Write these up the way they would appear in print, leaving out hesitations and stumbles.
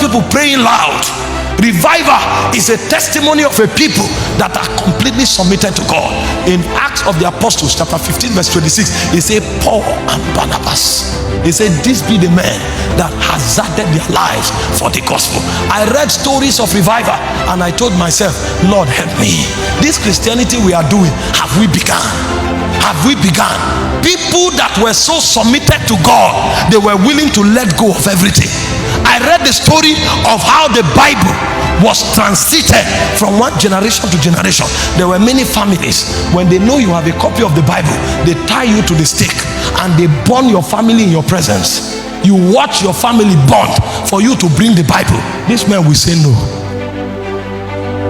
people praying loud. Revival is a testimony of a people that are completely submitted to God. In Acts of the Apostles chapter 15 verse 26, he said Paul and Barnabas, he said these be the men that hazarded their lives for the gospel. I read stories of revival and I told myself, Lord help me. This Christianity we are doing, have we begun? Have we begun? People that were so submitted to God, they were willing to let go of everything. I read the story of how the Bible was transited from one generation to generation. There were many families, when they know you have a copy of the Bible, they tie you to the stake and they burn your family in your presence. You watch your family burnt for you to bring the Bible. This man will say no.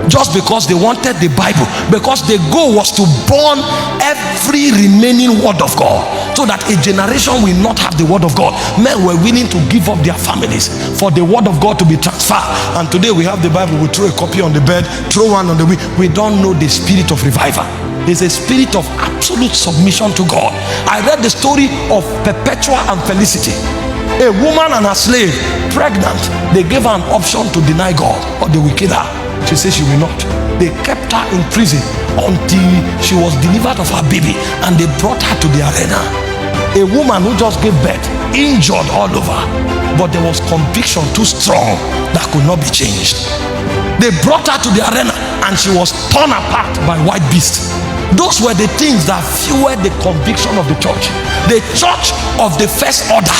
Just because they wanted the Bible, because the goal was to burn every remaining word of God, so that a generation will not have the word of God. Men were willing to give up their families for the word of God to be transferred. And today we have the Bible, we throw a copy on the bed, throw one on the wheel. We don't know the spirit of revival. There's a spirit of absolute submission to God. I read the story of Perpetua and Felicity, a woman and her slave, pregnant. They gave her an option to deny God or they will kill her. She said she will not. They kept her in prison until she was delivered of her baby, and they brought her to the arena. A woman who just gave birth, injured all over, but there was conviction too strong that could not be changed. They brought her to the arena and she was torn apart by wild beasts. Those were the things that fueled the conviction of the church. The church of the first order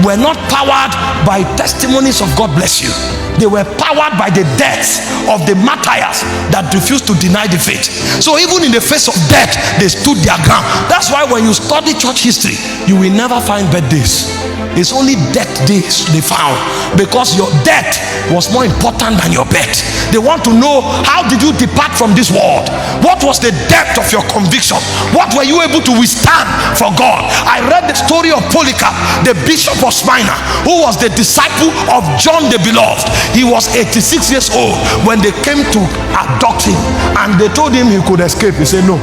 were not powered by testimonies of God bless you. They were powered by the death of the martyrs that refused to deny the faith. So even in the face of death, they stood their ground. That's why when you study church history, you will never find birthdays. It's only death days they found, because your death was more important than your birth. They want to know, how did you depart from this world? What was the depth of your conviction? What were you able to withstand for God? I read the story of Polycarp, the bishop of Smyrna, who was the disciple of John the Beloved. He was 86 years old when they came to abduct him, and they told him he could escape. He said no.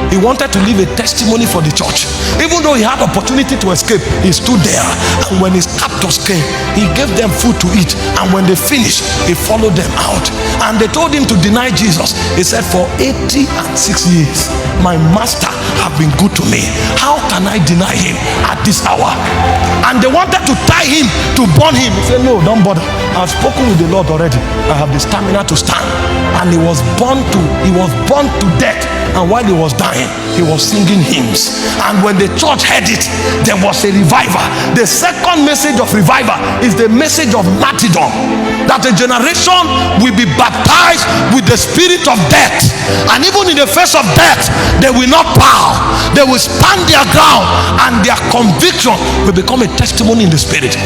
He wanted to leave a testimony for the church. Even though he had opportunity to escape, he stood there, and when his captors came, he gave them food to eat, and when they finished, he followed them out. And they told him to deny Jesus. He said, for 86 years my master have been good to me. How can I deny him at this hour? And they wanted to tie him, to burn him. He said, no, don't bother. I've spoken with the Lord already. I have the stamina to stand. And he was born to death. And while he was dying, he was singing hymns. And when the church heard it, there was a revival. The second message of revival is the message of martyrdom, that a generation will be baptized with the spirit of death, and even in the face of death, they will not bow. They will stand their ground, and their conviction will become a testimony in the spirit.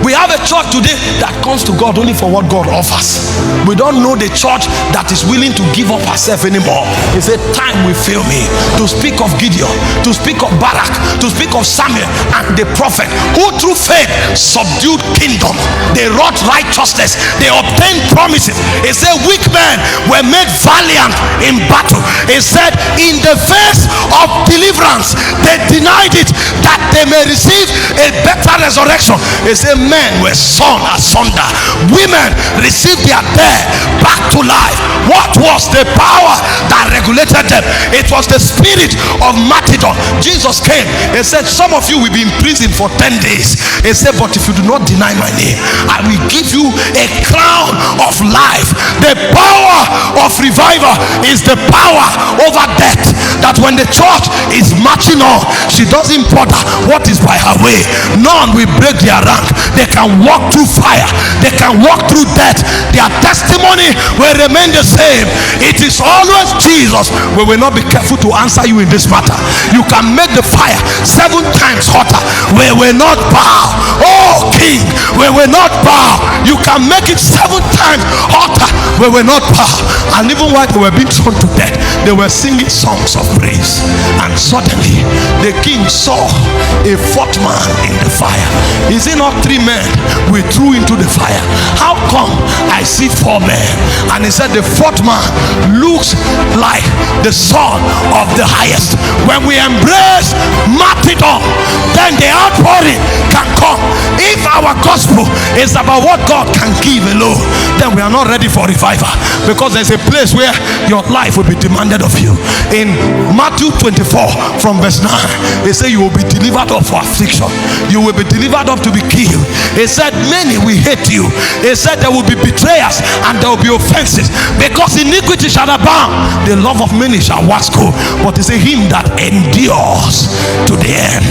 We have a church today that comes to God only for what God offers. We don't know the church that is willing to give up herself anymore. It's a time will fail me to speak of Gideon, to speak of Barak, to speak of Samuel and the prophet, who through faith subdued kingdom. They wrought righteousness. They obtained promises. It said weak men were made valiant in battle. It said in the face of deliverance, they denied it that they may receive a better resurrection. It said men were sawn asunder. Women received their dead back to life. What was the power that regulated them? It was the spirit of martyrdom. Jesus came and said, some of you will be in prison for 10 days. He said, but if you do not deny my name, I will give you a crown of life. The power of revival is the power over death, that when the church is marching on, she doesn't bother what is by her way. None will break their rank. They can walk through fire, they can walk through death. Their testimony will remain the same. It is always Jesus. We will not be careful to answer you in this matter. You can make the fire 7 times hotter, we will not bow. Oh King, we will not bow. You can make it 7 times hotter, we will not bow. And even while they were being thrown to death, they were singing songs of praise. And suddenly the king saw a fourth man in the fire. Is it not 3 men we threw into the fire? How come I see 4 men? And he said the fourth man looks like the son of the highest. When we embrace martyrdom, then the outpouring can come. If our gospel is about what God can give alone, then we are not ready for revival, because there's a place where your life will be demanded of you. In Matthew 24 from verse 9, it says you will be delivered up for affliction, you will be delivered up to be killed. It said many will hate you. It said there will be betrayers and there will be offenses, because iniquity shall abound, the love of many shall wax cold. But it says him that endures to the end.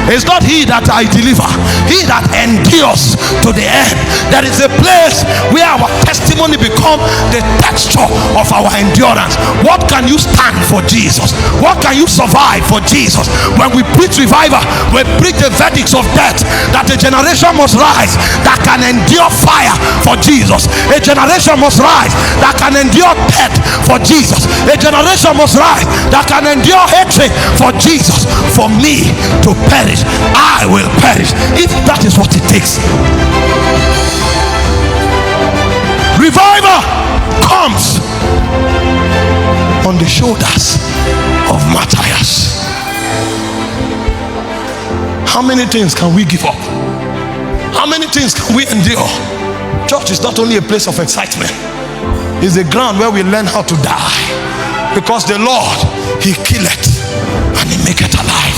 It's not he that I deliver, he that endures to the end. There is a place where our testimony becomes the texture of our endurance. What can you stand for Jesus? What can you survive for Jesus? When we preach revival, we preach the verdicts of death, that a generation must rise that can endure fire for Jesus. A generation must rise that can endure death for Jesus. A generation must rise that can endure hatred for Jesus. For me to perish, I will perish, if that is what it takes. Revival comes on the shoulders of martyrs. How many things can we give up? How many things can we endure? Church is not only a place of excitement, it's a ground where we learn how to die, because the Lord, he killeth and he maketh alive.